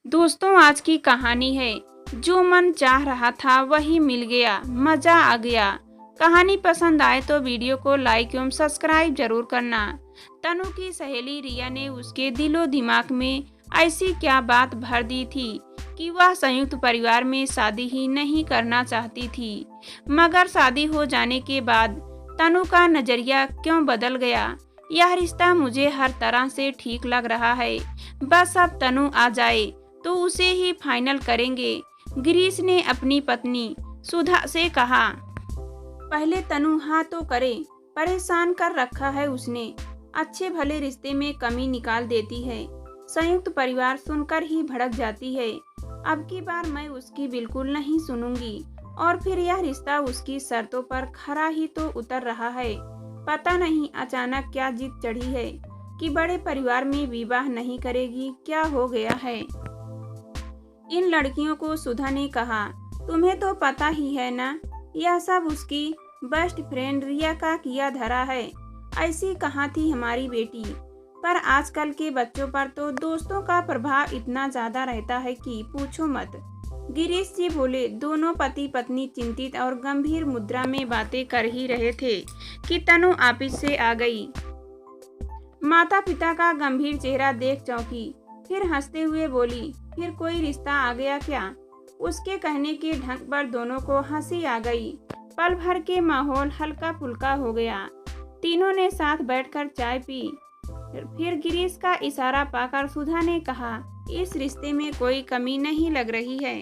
दोस्तों, आज की कहानी है जो मन चाह रहा था वही मिल गया, मजा आ गया। कहानी पसंद आए तो वीडियो को लाइक एवं सब्सक्राइब जरूर करना। तनु की सहेली रिया ने उसके दिलो दिमाग में ऐसी क्या बात भर दी थी कि वह संयुक्त परिवार में शादी ही नहीं करना चाहती थी। मगर शादी हो जाने के बाद तनु का नजरिया क्यों बदल गया? यह रिश्ता मुझे हर तरह से ठीक लग रहा है। बस अब तनु आ जाए तो उसे ही फाइनल करेंगे। गिरीश ने अपनी पत्नी सुधा से कहा। पहले तनु हाँ तो करे, परेशान कर रखा है उसने। अच्छे भले रिश्ते में कमी निकाल देती है। संयुक्त परिवार सुनकर ही भड़क जाती है। अब की बार मैं उसकी बिल्कुल नहीं सुनूंगी। और फिर यह रिश्ता उसकी शर्तों पर खरा ही तो उतर रहा है। पता नहीं अचानक क्या जिद चढ़ी है कि बड़े परिवार में विवाह नहीं करेगी। क्या हो गया है इन लड़कियों को? सुधा ने कहा। तुम्हें तो पता ही है ना, यह सब उसकी बेस्ट फ्रेंड रिया का किया धरा है। ऐसी कहाँ थी हमारी बेटी। पर आजकल के बच्चों पर तो दोस्तों का प्रभाव इतना ज्यादा रहता है कि पूछो मत। गिरीश जी बोले। दोनों पति पत्नी चिंतित और गंभीर मुद्रा में बातें कर ही रहे थे कि तनु ऑफिस से आ गई। माता पिता का गंभीर चेहरा देख चौंकी, फिर हंसते हुए बोली, फिर कोई रिश्ता आ गया क्या? उसके कहने के ढंग पर दोनों को हंसी आ गई। पल भर के माहौल हल्का फुल्का हो गया। तीनों ने साथ बैठकर चाय पी। फिर गिरीश का इशारा पाकर सुधा ने कहा, इस रिश्ते में कोई कमी नहीं लग रही है।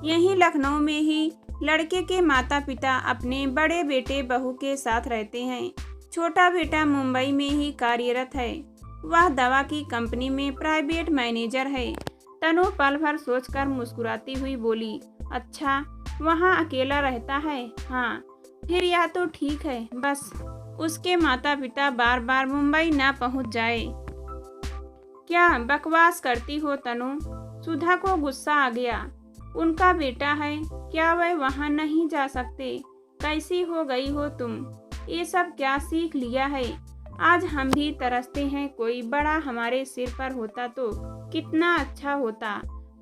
यहीं लखनऊ में ही लड़के के माता पिता अपने बड़े बेटे बहू के साथ रहते हैं। छोटा बेटा मुंबई में ही कार्यरत है। वह दवा की कंपनी में प्राइवेट मैनेजर है। तनु पल भर सोचकर मुस्कुराती हुई बोली, अच्छा, वहाँ अकेला रहता है? हाँ, फिर यह तो ठीक है। बस उसके माता पिता बार बार मुंबई ना पहुँच जाए। क्या बकवास करती हो तनु? सुधा को गुस्सा आ गया। उनका बेटा है, क्या वह वहाँ नहीं जा सकते? कैसी हो गई हो तुम? ये सब क्या सीख लिया है? आज हम भी तरसते हैं, कोई बड़ा हमारे सिर पर होता तो कितना अच्छा होता।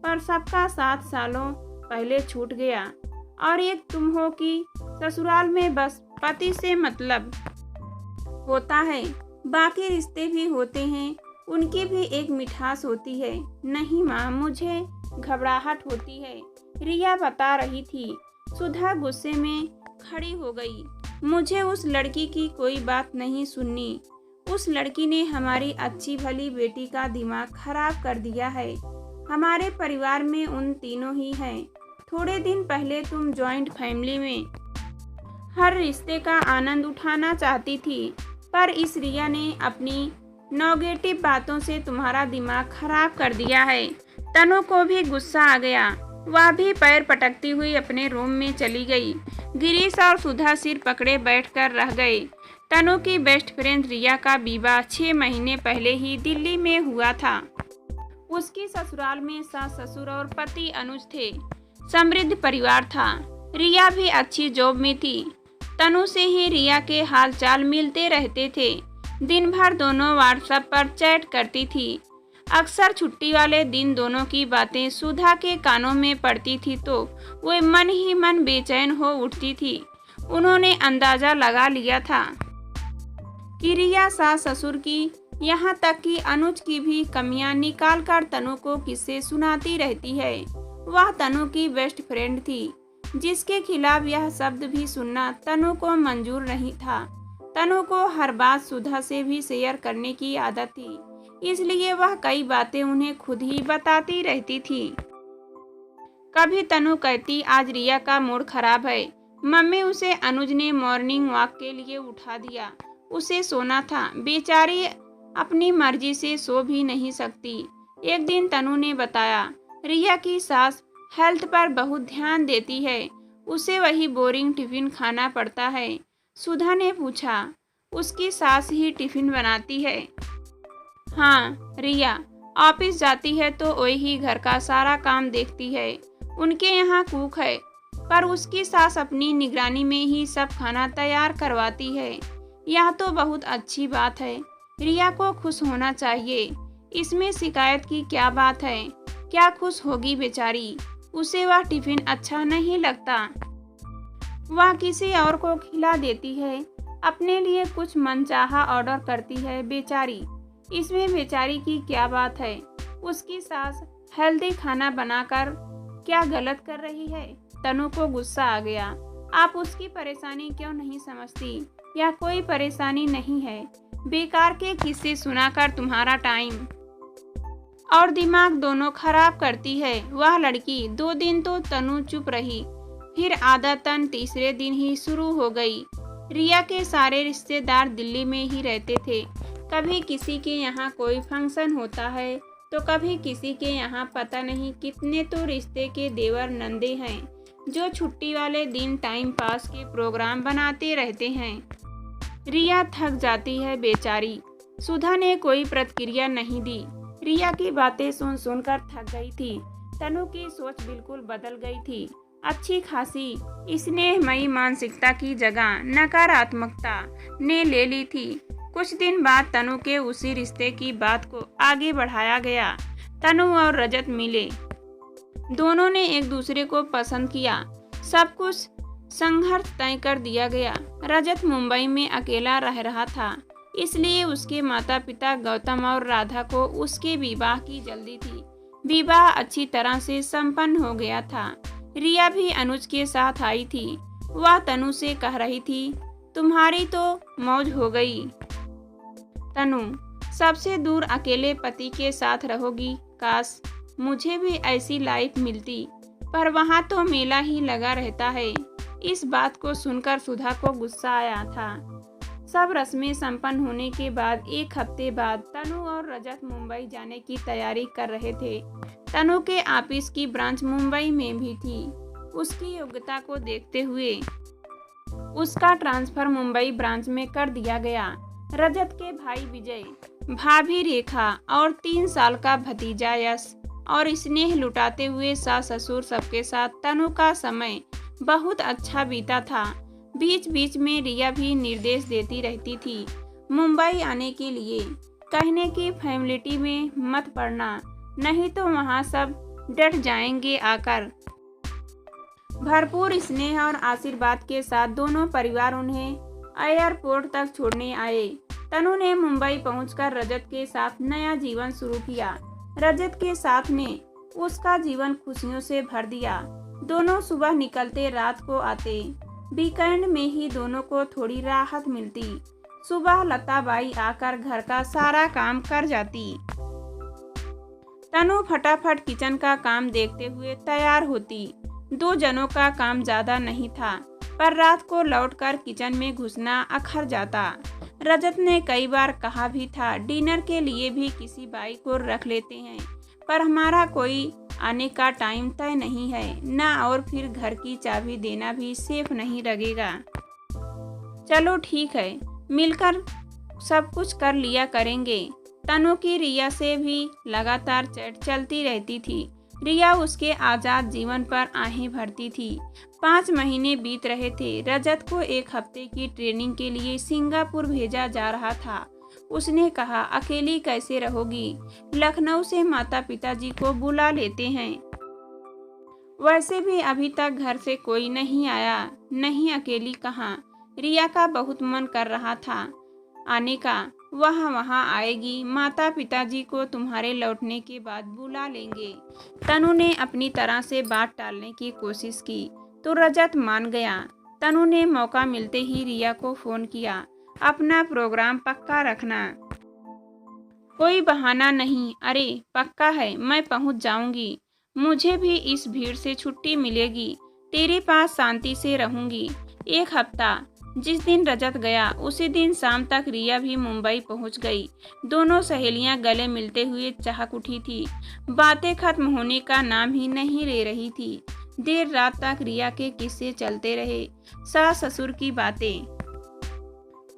पर सबका 7 सालों पहले छूट गया। और एक तुम हो कि ससुराल में बस पति से मतलब होता है। बाकी रिश्ते भी होते हैं, उनकी भी एक मिठास होती है। नहीं माँ, मुझे घबराहट होती है, रिया बता रही थी। सुधा गुस्से में खड़ी हो गई। मुझे उस लड़की की कोई बात नहीं सुननी। उस लड़की ने हमारी अच्छी भली बेटी का दिमाग खराब कर दिया है। हमारे परिवार में उन तीनों ही हैं। थोड़े दिन पहले तुम जॉइंट फैमिली में हर रिश्ते का आनंद उठाना चाहती थी, पर इस रिया ने अपनी नेगेटिव बातों से तुम्हारा दिमाग खराब कर दिया है। तनु को भी गुस्सा आ गया। वह भी पैर पटकती हुई अपने रूम में चली गई। गिरीश और सुधा सिर पकड़े बैठकर रह गए। तनु की बेस्ट फ्रेंड रिया का विवाह 6 महीने पहले ही दिल्ली में हुआ था। उसकी ससुराल में सास ससुर और पति अनुज थे। समृद्ध परिवार था। रिया भी अच्छी जॉब में थी। तनु से ही रिया के हालचाल मिलते रहते थे। दिन भर दोनों व्हाट्सएप पर चैट करती थी। अक्सर छुट्टी वाले दिन दोनों की बातें सुधा के कानों में पड़ती थी तो वो मन ही मन बेचैन हो उठती थी। उन्होंने अंदाजा लगा लिया था कि रिया सास ससुर की, यहाँ तक कि अनुज की भी कमियां निकाल कर तनु को किस्से सुनाती रहती है। वह तनु की बेस्ट फ्रेंड थी, जिसके खिलाफ यह शब्द भी सुनना तनु को मंजूर नहीं था। तनु को हर बात सुधा से भी शेयर करने की आदत थी, इसलिए वह कई बातें उन्हें खुद ही बताती रहती थी। कभी तनु कहती, आज रिया का मूड खराब है मम्मी, उसे अनुज ने मॉर्निंग वॉक के लिए उठा दिया। उसे सोना था, बेचारी अपनी मर्जी से सो भी नहीं सकती। एक दिन तनु ने बताया, रिया की सास हेल्थ पर बहुत ध्यान देती है, उसे वही बोरिंग टिफिन खाना पड़ता है। सुधा ने पूछा, उसकी सास ही टिफिन बनाती है? हाँ, रिया ऑफिस जाती है तो वही घर का सारा काम देखती है। उनके यहाँ कुक है, पर उसकी सास अपनी निगरानी में ही सब खाना तैयार करवाती है। यह तो बहुत अच्छी बात है। रिया को खुश होना चाहिए, इसमें शिकायत की क्या बात है? क्या खुश होगी बेचारी, उसे वह टिफिन अच्छा नहीं लगता, वह किसी और को खिला देती है, अपने लिए कुछ मनचाहा ऑर्डर करती है बेचारी। इसमें बेचारी की क्या बात है, उसकी सास हेल्दी खाना बनाकर क्या गलत कर रही है। तनु को गुस्सा आ गया। आप उसकी परेशानी क्यों नहीं समझती, या कोई परेशानी नहीं है, बेकार के किस्से सुनाकर तुम्हारा टाइम और दिमाग दोनों खराब करती है वह लड़की। 2 दिन तो तनु चुप रही, फिर आदतन तीसरे दिन ही शुरू हो गई। रिया के सारे रिश्तेदार दिल्ली में ही रहते थे। कभी किसी के यहाँ कोई फंक्शन होता है तो कभी किसी के यहाँ, पता नहीं कितने तो रिश्ते के देवर नंदे हैं जो छुट्टी वाले दिन टाइम पास के प्रोग्राम बनाते रहते हैं। रिया थक जाती है बेचारी। सुधा ने कोई प्रतिक्रिया नहीं दी। रिया की बातें सुन सुनकर थक गई थी। तनु की सोच बिल्कुल बदल गई थी। अच्छी खासी स्नेहमयी मानसिकता की जगह नकारात्मकता ने ले ली थी। कुछ दिन बाद तनु के उसी रिश्ते की बात को आगे बढ़ाया गया। तनु और रजत मिले, दोनों ने एक दूसरे को पसंद किया। सब कुछ संघर्ष तय कर दिया गया। रजत मुंबई में अकेला रह रहा था, इसलिए उसके माता पिता गौतम और राधा को उसके विवाह की जल्दी थी। विवाह अच्छी तरह से संपन्न हो गया था। रिया भी अनुज के साथ आई थी। वह तनु से कह रही थी, तुम्हारी तो मौज हो गई तनु, सबसे दूर अकेले पति के साथ रहोगी। काश मुझे भी ऐसी लाइफ मिलती, पर वहाँ तो मेला ही लगा रहता है। इस बात को सुनकर सुधा को गुस्सा आया था। सब रस्में संपन्न होने के बाद 1 हफ्ते बाद तनु और रजत मुंबई जाने की तैयारी कर रहे थे। तनु के ऑफिस की ब्रांच मुंबई में भी थी। उसकी योग्यता को देखते हुए उसका ट्रांसफर मुंबई ब्रांच में कर दिया गया। रजत के भाई विजय, भाभी रेखा और 3 साल का भतीजा यश और स्नेह लुटाते हुए सास ससुर सबके साथ तनु का समय बहुत अच्छा बीता था। बीच बीच में रिया भी निर्देश देती रहती थी मुंबई आने के लिए, कहने की फैमिलिटी में मत पड़ना, नहीं तो वहाँ सब डट जाएंगे आकर। भरपूर स्नेह और आशीर्वाद के साथ दोनों परिवार उन्हें एयरपोर्ट तक छोड़ने आए। तनु ने मुंबई पहुंचकर रजत के साथ नया जीवन शुरू किया। रजत के साथ ने उसका जीवन खुशियों से भर दिया। दोनों सुबह निकलते रात को आते। वीकेंड में ही दोनों को थोड़ी राहत मिलती। सुबह लताबाई आकर घर का सारा काम कर जाती। तनु फटाफट किचन का काम देखते हुए तैयार होती। 2 जनों का काम ज्यादा नहीं था, पर रात को लौटकर किचन में घुसना अखर जाता। रजत ने कई बार कहा भी था, डिनर के लिए भी किसी बाई को रख लेते हैं, पर हमारा कोई आने का टाइम तय नहीं है ना, और फिर घर की चाबी देना भी सेफ नहीं लगेगा। चलो ठीक है, मिलकर सब कुछ कर लिया करेंगे। तनु की रिया से भी लगातार चैट चलती रहती थी। रिया उसके आजाद जीवन पर आहें भरती थी। 5 महीने बीत रहे थे। रजत को 1 हफ्ते की ट्रेनिंग के लिए सिंगापुर भेजा जा रहा था। उसने कहा, अकेली कैसे रहोगी, लखनऊ से माता पिताजी को बुला लेते हैं। वैसे भी अभी तक घर से कोई नहीं आया, नहीं अकेली कहाँ। रिया का बहुत मन कर रहा था आने का। वह वहाँ आएगी, माता पिताजी को तुम्हारे लौटने के बाद बुला लेंगे। तनु ने अपनी तरह से बात टालने की कोशिश की तो रजत मान गया। तनु ने मौका मिलते ही रिया को फोन किया, अपना प्रोग्राम पक्का रखना, कोई बहाना नहीं। अरे पक्का है, मैं पहुँच जाऊंगी, मुझे भी इस भीड़ से छुट्टी मिलेगी, तेरे पास शांति से रहूंगी। 1 हफ्ता। जिस दिन रजत गया उसी दिन शाम तक रिया भी मुंबई पहुंच गई। दोनों सहेलियां गले मिलते हुए चहक उठी थी। बातें खत्म होने का नाम ही नहीं ले रही थी। देर रात तक रिया के किस्से चलते रहे, सास ससुर की बातें,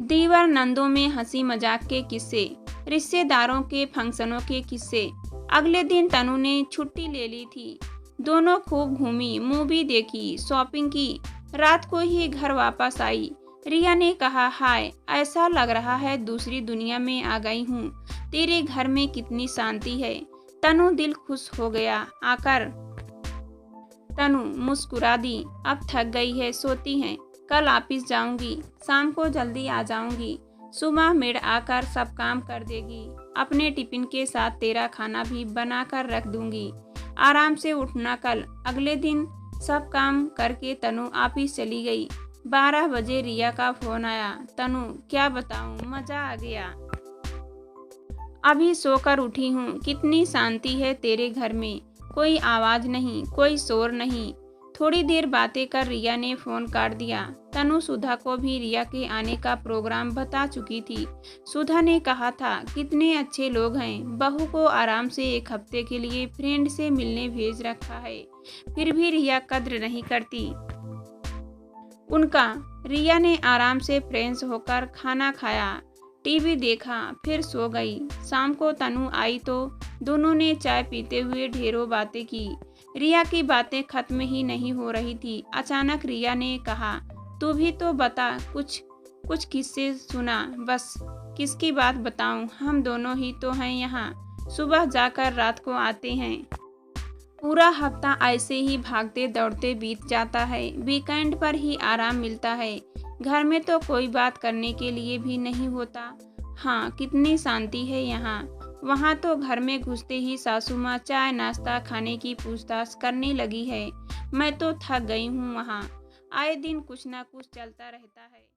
दीवर नंदों में हंसी मजाक के किस्से, रिश्तेदारों के फंक्शनों के किस्से। अगले दिन तनु ने छुट्टी ले ली थी। दोनों खूब घूमी, मूवी देखी, शॉपिंग की। रात को ही घर वापस आई। रिया ने कहा, हाय, ऐसा लग रहा है दूसरी दुनिया में आ गई हूँ। तेरे घर में कितनी शांति है, तनु दिल खुश हो गया। आकर तनु मुस्कुरा दी। अब थक गई है, सोती है, कल ऑफिस जाऊंगी, शाम को जल्दी आ जाऊंगी, सुबह मेड आकर सब काम कर देगी, अपने टिफिन के साथ तेरा खाना भी बनाकर रख दूंगी, आराम से उठना कल। अगले दिन सब काम करके तनु ऑफिस चली गई। 12 बजे रिया का फोन आया। तनु क्या बताऊं, मजा आ गया। अभी सोकर उठी हूँ, कितनी शांति है तेरे घर में, कोई आवाज नहीं, कोई शोर नहीं। थोड़ी देर बातें कर रिया ने फोन काट दिया। तनु सुधा को भी रिया के आने का प्रोग्राम बता चुकी थी। सुधा ने कहा था कितने अच्छे लोग हैं, बहू को आराम से एक हफ्ते के लिए फ्रेंड से मिलने भेज रखा है, फिर भी रिया कद्र नहीं करती उनका। रिया ने आराम से फ्रेंड्स होकर खाना खाया, टीवी देखा, फिर सो गई। शाम को तनु आई तो दोनों ने चाय पीते हुए ढेरों बातें की। रिया की बातें खत्म ही नहीं हो रही थी। अचानक रिया ने कहा, तू भी तो बता, कुछ कुछ किस्से सुना। बस किसकी बात बताऊं, हम दोनों ही तो हैं यहाँ, सुबह जाकर रात को आते हैं। पूरा हफ्ता ऐसे ही भागते दौड़ते बीत जाता है, वीकेंड पर ही आराम मिलता है। घर में तो कोई बात करने के लिए भी नहीं होता। हाँ, कितनी शांति है यहाँ। वहाँ तो घर में घुसते ही सासू माँ चाय नाश्ता खाने की पूछताछ करने लगी है। मैं तो थक गई हूँ। वहाँ आए दिन कुछ ना कुछ चलता रहता है।